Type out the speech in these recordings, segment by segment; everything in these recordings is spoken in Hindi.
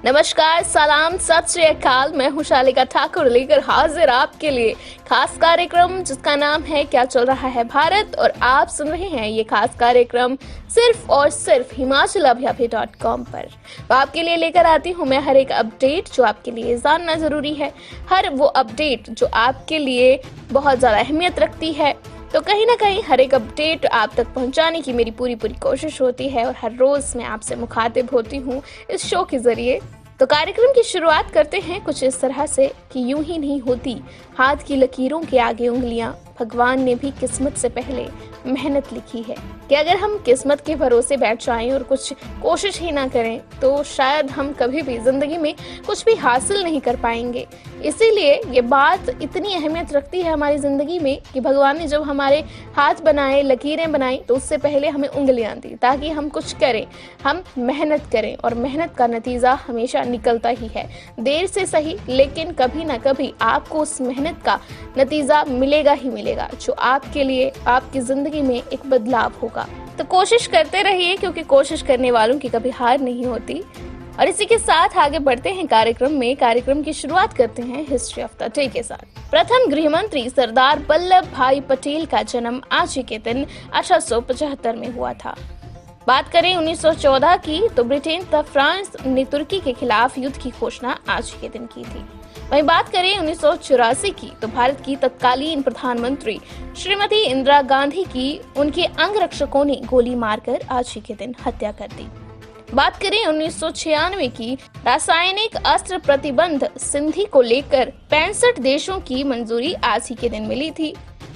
नमस्कार, सलाम, सत श्री अकाल। मैं हूँ शालिका ठाकुर लेकर हाजिर आपके लिए खास कार्यक्रम जिसका नाम है क्या चल रहा है भारत। और आप सुन रहे हैं ये खास कार्यक्रम सिर्फ और सिर्फ himachalavyapi.com पर। तो आपके लिए लेकर आती हूँ मैं हर एक अपडेट जो आपके लिए जानना जरूरी है, हर वो अपडेट जो आपके लिए बहुत ज्यादा अहमियत रखती है। तो कहीं ना कहीं हर एक अपडेट आप तक पहुंचाने की मेरी पूरी कोशिश होती है और हर रोज मैं आपसे मुखातिब होती हूँ इस शो के जरिए। तो कार्यक्रम की शुरुआत करते हैं कुछ इस तरह से कि यूं ही नहीं होती हाथ की लकीरों के आगे उंगलियां, भगवान ने भी किस्मत से पहले मेहनत लिखी है। कि अगर हम किस्मत के भरोसे बैठ जाएं और कुछ कोशिश ही ना करें तो शायद हम कभी भी जिंदगी में कुछ भी हासिल नहीं कर पाएंगे। इसीलिए ये बात इतनी अहमियत रखती है हमारी जिंदगी में कि भगवान ने जब हमारे हाथ बनाए, लकीरें बनाई, तो उससे पहले हमें उंगलियां दी ताकि हम कुछ करें, हम मेहनत करें। और मेहनत का नतीजा हमेशा निकलता ही है, देर से सही लेकिन कभी ना कभी आपको उस मेहनत का नतीजा मिलेगा ही मिलेगा, जो आपके लिए आपकी जिंदगी में एक बदलाव होगा। तो कोशिश करते रहिए क्योंकि कोशिश करने वालों की कभी हार नहीं होती। और इसी के साथ आगे बढ़ते हैं कार्यक्रम में। कार्यक्रम की शुरुआत करते हैं हिस्ट्री ऑफ द डे के साथ। प्रथम गृह मंत्री सरदार वल्लभ भाई पटेल का जन्म आज ही के दिन 1875 में हुआ था। बात करें 1914 की तो ब्रिटेन तथा फ्रांस ने तुर्की के खिलाफ युद्ध की घोषणा आज ही के दिन की थी। वहीं बात करें 1984 की तो भारत की तत्कालीन प्रधानमंत्री श्रीमती इंदिरा गांधी की उनके अंगरक्षकों ने गोली मारकर आज ही के दिन हत्या कर दी। बात करें 1996 की, रासायनिक अस्त्र प्रतिबंध संधि को लेकर 65 देशों की मंजूरी आज ही के दिन मिली थी।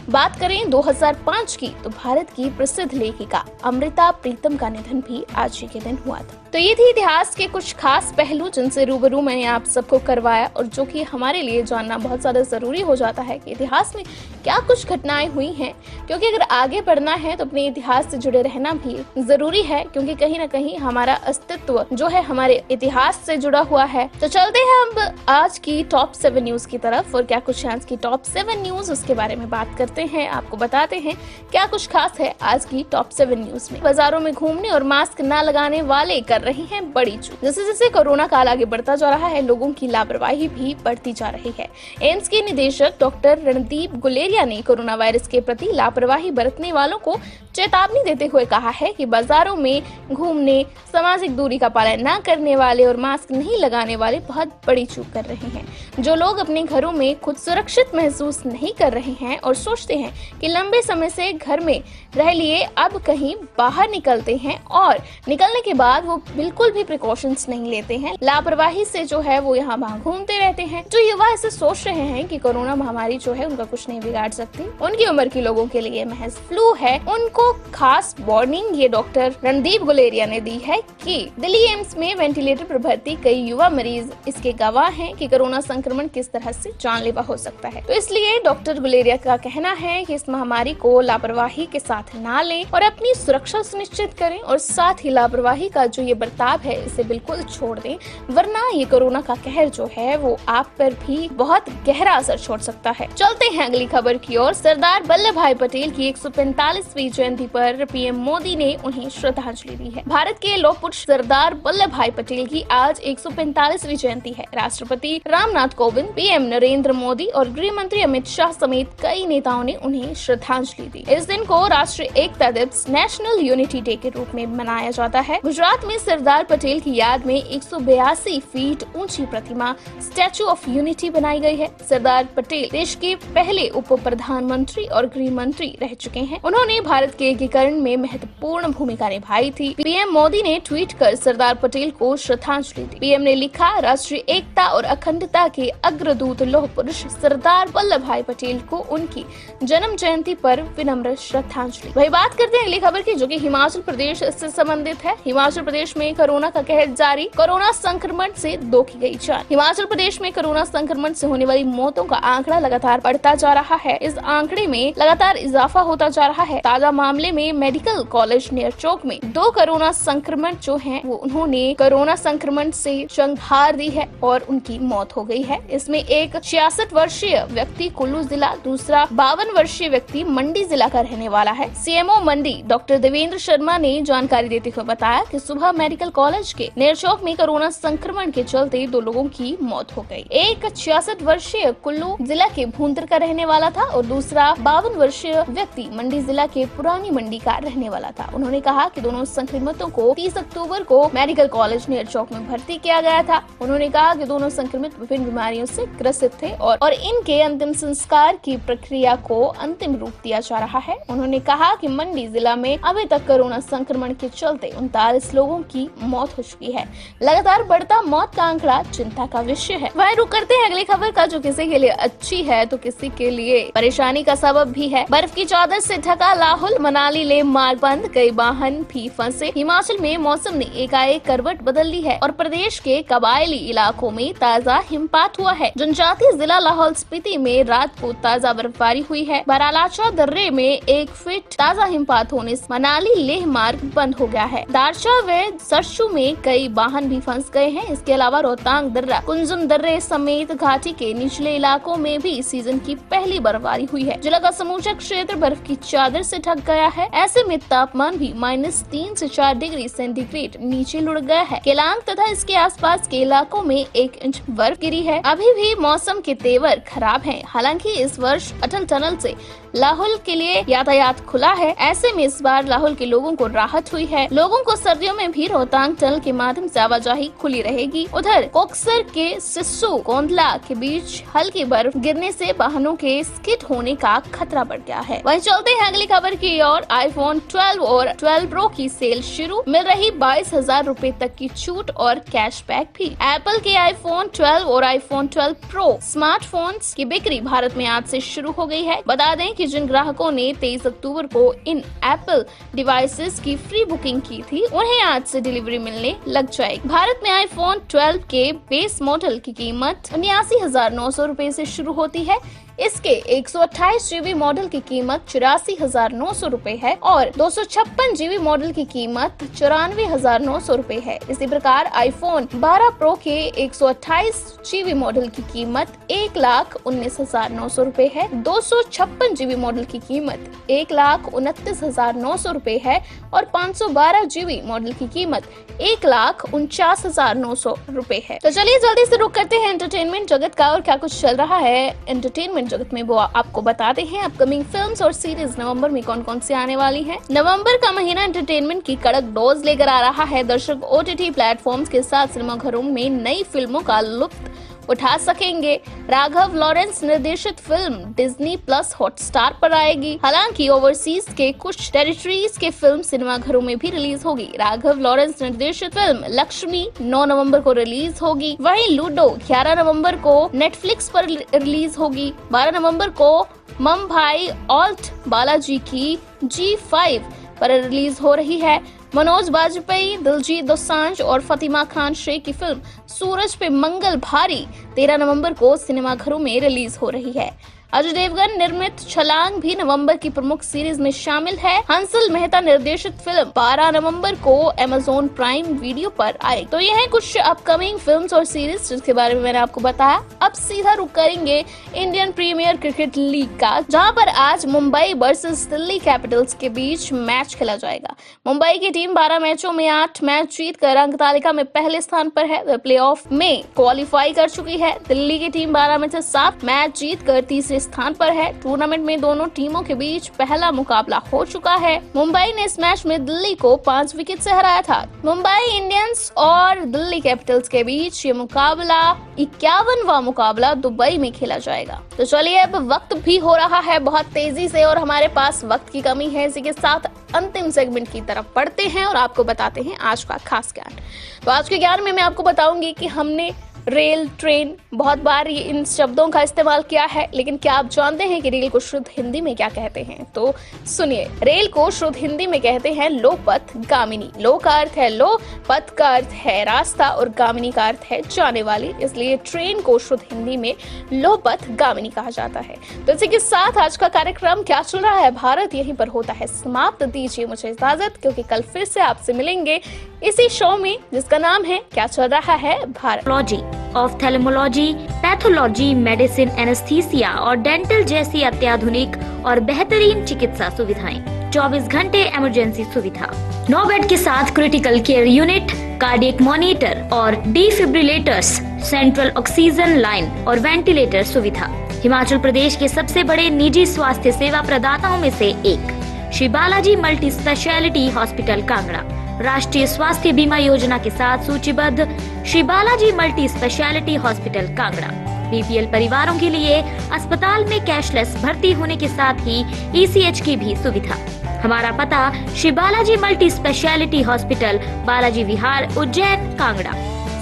बात करें 2005 की तो भारत की प्रसिद्ध लेखिका अमृता प्रीतम का निधन भी आज ही के दिन हुआ था। तो ये थी इतिहास के कुछ खास पहलू जिनसे रूबरू मैंने आप सबको करवाया और जो कि हमारे लिए जानना बहुत ज्यादा जरूरी हो जाता है कि इतिहास में क्या कुछ घटनाएं हुई हैं, क्योंकि अगर आगे बढ़ना है तो अपने इतिहास से जुड़े रहना भी जरूरी है, क्योंकि कहीं ना कहीं हमारा अस्तित्व जो है हमारे इतिहास से जुड़ा हुआ है। तो चलते हैं अब आज की टॉप 7 न्यूज की तरफ। और क्या कुछ आज की टॉप 7 न्यूज उसके बारे में बात करते हैं, आपको बताते हैं क्या कुछ खास है आज की टॉप 7 न्यूज में। बाजारों में घूमने और मास्क न लगाने वाले कर रही हैं बड़ी चूक। जैसे जैसे कोरोना काल आगे बढ़ता जा रहा है, लोगों की लापरवाही भी बढ़ती जा रही है। एम्स के निदेशक डॉक्टर रणदीप गुलेरिया ने कोरोना वायरस के प्रति लापरवाही बरतने वालों को चेतावनी देते हुए कहा है कि बाजारों में घूमने, सामाजिक दूरी का पालन न करने वाले और मास्क नहीं लगाने वाले बहुत बड़ी चूक कर रहे हैं। जो लोग अपने घरों में खुद सुरक्षित महसूस नहीं कर रहे हैं और सोचते हैं कि लंबे समय से घर में रह लिए, अब कहीं बाहर निकलते हैं और निकलने के बाद वो बिल्कुल भी प्रिकॉशंस नहीं लेते हैं, लापरवाही से जो है वो यहाँ वहाँ घूमते रहते हैं। जो युवा ऐसे सोच रहे हैं कि कोरोना महामारी जो है उनका कुछ नहीं बिगाड़ सकती, उनकी उम्र के लोगों के लिए महज फ्लू है, उनको खास वार्निंग ये डॉक्टर रणदीप गुलेरिया ने दी है कि दिल्ली एम्स में वेंटिलेटर पर भर्ती कई युवा मरीज इसके गवाह हैं कि कोरोना संक्रमण किस तरह से जानलेवा हो सकता है। तो इसलिए डॉक्टर गुलेरिया का कहना है कि इस महामारी को लापरवाही के साथ ना लें और अपनी सुरक्षा सुनिश्चित करें और साथ ही लापरवाही का जो ये बर्ताव है इसे बिल्कुल छोड़ दें, वरना ये कोरोना का कहर जो है वो आप पर भी बहुत गहरा असर छोड़ सकता है। चलते हैं अगली खबर की ओर। सरदार वल्लभ भाई पटेल की 145वीं जयंती पर पीएम मोदी ने उन्हें श्रद्धांजलि दी है। भारत के लौह पुरुष सरदार वल्लभ भाई पटेल की आज 145वीं जयंती है। राष्ट्रपति रामनाथ कोविंद, पीएम नरेंद्र मोदी और गृह मंत्री अमित शाह समेत कई नेताओं ने उन्हें श्रद्धांजलि दी। इस दिन को राष्ट्रीय एकता दिवस, नेशनल यूनिटी डे के रूप में मनाया जाता है। गुजरात में सरदार पटेल की याद में 182 फीट ऊंची प्रतिमा स्टैचू ऑफ यूनिटी बनाई गई है। सरदार पटेल देश के पहले उप प्रधानमंत्री और गृह मंत्री रह चुके हैं। उन्होंने भारत के एकीकरण में महत्वपूर्ण भूमिका निभाई थी। पीएम मोदी ने ट्वीट कर सरदार पटेल को श्रद्धांजलि दी। पीएम ने लिखा, राष्ट्रीय एकता और अखंडता के अग्रदूत लौह पुरुष सरदार वल्लभ भाई पटेल को उनकी जन्म जयंती पर विनम्र श्रद्धांजलि। वही बात करते हैं अगली खबर की, जो कि हिमाचल प्रदेश से संबंधित है। हिमाचल प्रदेश में कोरोना का कहर जारी, कोरोना संक्रमण से 2 की गई जान। हिमाचल प्रदेश में कोरोना संक्रमण से होने वाली मौतों का आंकड़ा लगातार बढ़ता जा रहा है। इस आंकड़े में लगातार इजाफा होता जा रहा है। ताजा मामले में मेडिकल कॉलेज नेरचौक में 2 कोरोना संक्रमण जो हैं वो उन्होंने कोरोना संक्रमण से जंग हार दी है और उनकी मौत हो गई है। इसमें एक 66 वर्षीय व्यक्ति कुल्लू जिला, दूसरा 52 वर्षीय व्यक्ति मंडी जिला का रहने वाला है। सीएमओ मंडी डॉक्टर देवेंद्र शर्मा ने जानकारी देते हुए बताया कि सुबह मेडिकल कॉलेज के नेरचौक में कोरोना संक्रमण के चलते 2 लोगों की मौत हो गई। एक 66 वर्षीय कुल्लू जिला के भूंतर का रहने वाला था और दूसरा 52 वर्षीय व्यक्ति मंडी जिला के पुरानी मंडी का रहने वाला था। उन्होंने कहा कि दोनों संक्रमितों को 30 अक्टूबर को मेडिकल कॉलेज नेरचौक में भर्ती किया गया था। उन्होंने कहा कि दोनों संक्रमित विभिन्न बीमारियों से ग्रसित थे और इनके अंतिम संस्कार की प्रक्रिया को अंतिम रूप दिया जा रहा है। उन्होंने कहा कि मंडी जिला में अभी तक कोरोना संक्रमण के चलते 39 लोगों की मौत हो चुकी है। लगातार बढ़ता मौत का आंकड़ा चिंता का विषय है। वह रुक करते हैं अगली खबर का, जो किसी के लिए अच्छी है तो किसी के लिए परेशानी का सबब भी है। बर्फ की चादर से ढका लाहौल मनाली लेह मार्ग बंद, कई वाहन भी फंसे। हिमाचल में मौसम ने एकाएक करवट बदल ली है और प्रदेश के कबायली इलाकों में ताजा हिमपात हुआ है। जनजातीय जिला लाहौल स्पीति में रात को ताजा बर्फबारी हुई है। बरालाचा दर्रे में 1 फीट ताजा हिमपात होने से मनाली लेह मार्ग बंद हो गया है। दारचा व सरसू में कई वाहन भी फंस गए हैं। इसके अलावा रोहतांग दर्रा, कुंजुम दर्रे समेत घाटी के निचले इलाकों में भी सीजन की पहली बर्फबारी हुई है। जिला का समूचा क्षेत्र बर्फ की चादर से ढक गया है। ऐसे में तापमान भी -3 से 4 डिग्री सेंटीग्रेड नीचे लुढ़क गया है। केलांग तथा इसके आसपास के इलाकों में 1 इंच बर्फ गिरी है। अभी भी मौसम के तेवर खराब हैं। हालांकि इस वर्ष अटल टनल से लाहौल के लिए यातायात खुला है। ऐसे में इस बार लाहौल के लोगों को राहत हुई है। लोगों को सर्दियों में भी रोहतांग टनल के माध्यम से आवाजाही खुली रहेगी। उधर कोकसर के सिस्सू गोंदला के बीच हल्की बर्फ गिरने से वाहनों के स्किड होने का खतरा बढ़ गया है। वहीं चलते हैं अगली खबर की ओर। आईफोन 12 और 12 प्रो की सेल शुरू, मिल रही 22,000 रूपए तक की छूट और कैशबैक भी। एप्पल के आईफोन 12 और आईफोन 12 प्रो स्मार्टफोन्स की बिक्री भारत में आज से शुरू हो गई है। बता दें कि जिन ग्राहकों ने 23 अक्टूबर को इन एप्पल डिवाइसेस की फ्री बुकिंग की थी, उन्हें आज से डिलीवरी मिलने लग जाएगी। भारत में आईफोन 12 के बेस मॉडल की कीमत 79,900 रूपए से शुरू होती है। इसके 128 जीबी मॉडल की कीमत 84,900 रूपए है और 256 जीबी मॉडल की कीमत 94,900 रूपए है। इसी प्रकार आईफोन 12 प्रो के 128 जीबी मॉडल की कीमत 1,19,900 रूपए है। 256 जीबी मॉडल की कीमत 1,29,900 रूपए है और 512 जीबी मॉडल की कीमत 1,49,900 रूपए है। तो चलिए जल्दी से रुक करते हैं एंटरटेनमेंट जगत का और क्या कुछ चल रहा है एंटरटेनमेंट जगत में, वो आपको बताते हैं। अपकमिंग फिल्म्स और सीरीज नवंबर में कौन कौन सी आने वाली हैं। नवंबर का महीना एंटरटेनमेंट की कड़क डोज लेकर आ रहा है। दर्शक ओटीटी प्लेटफॉर्म्स के साथ सिनेमाघरों में नई फिल्मों का लुत्फ उठा सकेंगे। राघव लॉरेंस निर्देशित फिल्म डिज्नी प्लस हॉटस्टार पर आएगी। हालांकि ओवरसीज के कुछ टेरिटरीज के फिल्म सिनेमाघरों में भी रिलीज होगी। राघव लॉरेंस निर्देशित फिल्म लक्ष्मी 9 नवंबर को रिलीज होगी। वहीं लूडो 11 नवंबर को नेटफ्लिक्स पर रिलीज होगी। 12 नवंबर को मम भाई ऑल्ट बालाजी की G5 पर रिलीज हो रही है। मनोज बाजपेयी, दिलजीत दोसांझ और फतिमा खान शेख की फिल्म सूरज पे मंगल भारी 13 नवंबर को सिनेमाघरों में रिलीज हो रही है। अजय देवगन निर्मित छलांग भी नवंबर की प्रमुख सीरीज में शामिल है। हंसल मेहता निर्देशित फिल्म 12 नवंबर को अमेज़न प्राइम वीडियो पर आई। तो यह है कुछ अपकमिंग फिल्म्स और सीरीज जिसके बारे में मैंने आपको बताया। अब सीधा रुक करेंगे इंडियन प्रीमियर क्रिकेट लीग का, जहां पर आज मुंबई वर्सेस दिल्ली कैपिटल्स के बीच मैच खेला जाएगा। मुंबई की टीम 12 मैचों में 8 मैच जीतकर अंक तालिका में पहले स्थान पर है। वह प्लेऑफ में क्वालिफाई कर चुकी है। दिल्ली की टीम 12 में से 7 मैच जीतकर तीसरे स्थान पर है। टूर्नामेंट में दोनों टीमों के बीच पहला मुकाबला हो चुका है। मुंबई ने इस मैच में दिल्ली को 5 विकेट से हराया था। मुंबई इंडियंस और दिल्ली कैपिटल्स के बीच ये मुकाबला 51वां मुकाबला दुबई में खेला जाएगा। तो चलिए अब वक्त भी हो रहा है बहुत तेजी से और हमारे पास वक्त की कमी है। इसी के साथ अंतिम सेगमेंट की तरफ बढ़ते हैं और आपको बताते हैं आज का खास ज्ञान। तो आज के ज्ञान में मैं आपको बताऊंगी कि हमने रेल, ट्रेन, बहुत बार ये इन शब्दों का इस्तेमाल किया है, लेकिन क्या आप जानते हैं कि रेल को शुद्ध हिंदी में क्या कहते हैं? तो सुनिए, रेल को शुद्ध हिंदी में कहते हैं लोपथ गामिनी। लो का अर्थ है लो, पथ का अर्थ है रास्ता और गामिनी का अर्थ है जाने वाली, इसलिए ट्रेन को शुद्ध हिंदी में लोपथ गामिनी कहा जाता है। तो इसी के साथ आज का कार्यक्रम क्या चल रहा है भारत यहीं पर होता है समाप्त। दीजिए मुझे इजाजत, क्योंकि कल फिर से आपसे मिलेंगे इसी शो में जिसका नाम है क्या चल रहा है Bharat. Ophthalmology, pathology, medicine, anaesthesia और डेंटल जैसी अत्याधुनिक और बेहतरीन चिकित्सा सुविधाएं, 24 घंटे इमरजेंसी सुविधा, 9 बेड के साथ critical care unit, cardiac monitor और डिफिब्रिलेटर्स, सेंट्रल ऑक्सीजन लाइन और वेंटिलेटर सुविधा। हिमाचल प्रदेश के सबसे बड़े निजी स्वास्थ्य सेवा प्रदाताओं में से एक Shri Balaji multi speciality hospital Kangra राष्ट्रीय स्वास्थ्य बीमा योजना के साथ सूचीबद्ध Shri Balaji multi speciality hospital Kangra BPL परिवारों के लिए अस्पताल में कैशलेस भर्ती होने के साथ ही ईसीएच की भी सुविधा। हमारा पता Shri Balaji multi speciality hospital, Balaji Vihar, Ujjain, Kangra.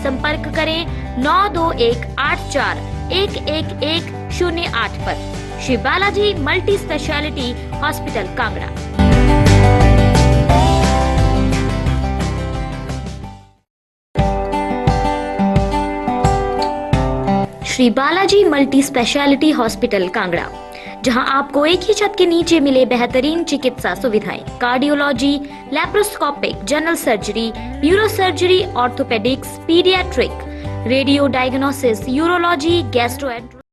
संपर्क करें 9218411108 पर। Shri Balaji multi speciality hospital Kangra. Shri Balaji multi speciality hospital Kangra, जहां आपको एक ही छत के नीचे मिले बेहतरीन चिकित्सा सुविधाएं, cardiology, laparoscopic, general surgery, neuro surgery, orthopaedics, paediatric, radio diagnosis, urology, gastroenterology.